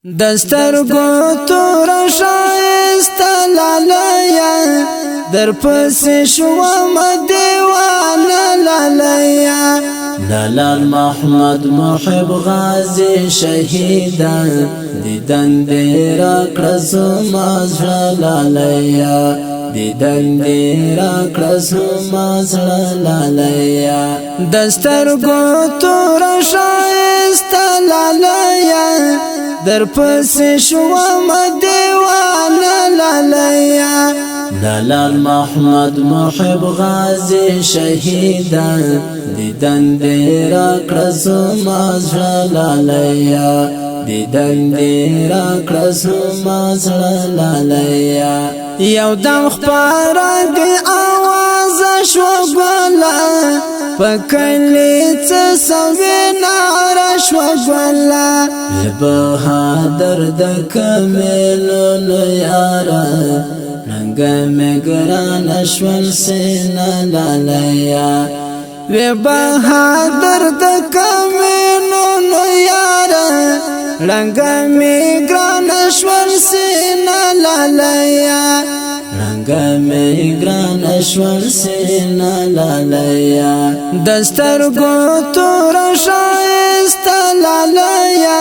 دسترګو تور شایست لالیا در پس شوم دیوانه لالیا لالال محمد محب غازی شهیدان دیدن دیرا کرسو مازر لالیا دیدن دیرا کرسو مازر لالیا دسترګو تور شایست لالیا در پس شوم دیوانه لالیا لالال محمد محب غازی شهیدان دیدن دیرا کرسو مازر لالیا دیدن دیرا کرسو مازر لالیا یو دم خپارا دی آواز شو گولا پکلی سوی نارا شو گولا بهادر د کمیلو یارا رنگ مگران شول سینا لالیا وی بهادر د کمیلو یارا رنگ مگران شول سینا لالیا رنگ مگران شول سینا لالیا دسترګو تور شایست لالیا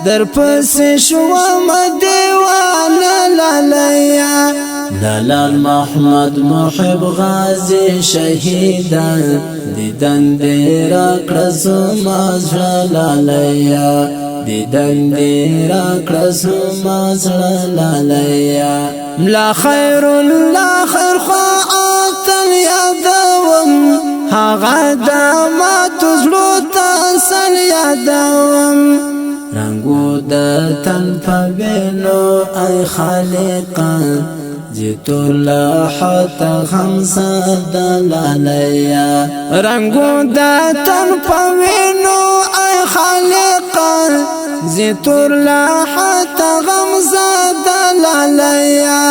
در پس شوم دیوانه لالیا لالال محمد محب غازی شهیدان دیدن دیرا کرسو مازر لالیا دیدن دیرا کرسو مازر لالیا ملا خیر الله خیر خواهد یادوم هغه دامات زلو تاسل یادوم رنگو د تن پوینو ای خالقا جیتو لحت خمسا دلالیا رنگو د تن پوینو ای خالقا جیتو لحت خمسا دلالیا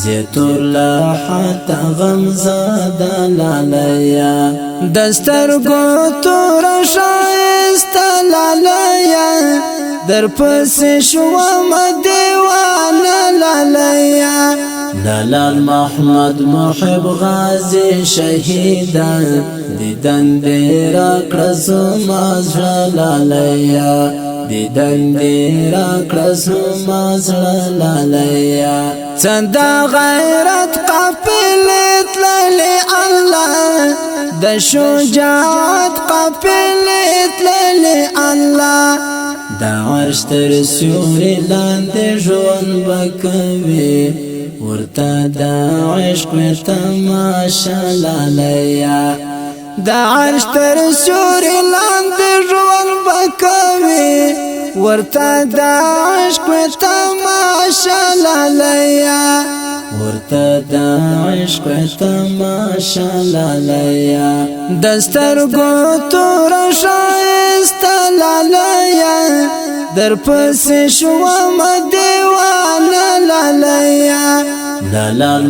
جیتو لحت خمسا دلالیا دسترګو تور شایست لالیا در پس شوم دیوانه لالیا لالال محمد محب غازی شهیدان دیدن دیرا کرسو مازر لالیا دیدن دیرا کرسو مازر لالیا چندا غیرت قافلت للی الله د شجاعت قافلت للی الله دا عرش تر سیوری لاندې ژوند بکوي ورته دا عشق می تماشا لالیا دا عرش تر سیوری لاندې ژوند بکوي ورته دا عشق می تماشا لالیا ورته دا عشق تماشا لالیا دسترګو تور شایست لالیا در پس شوم دیوانه لالیا لالال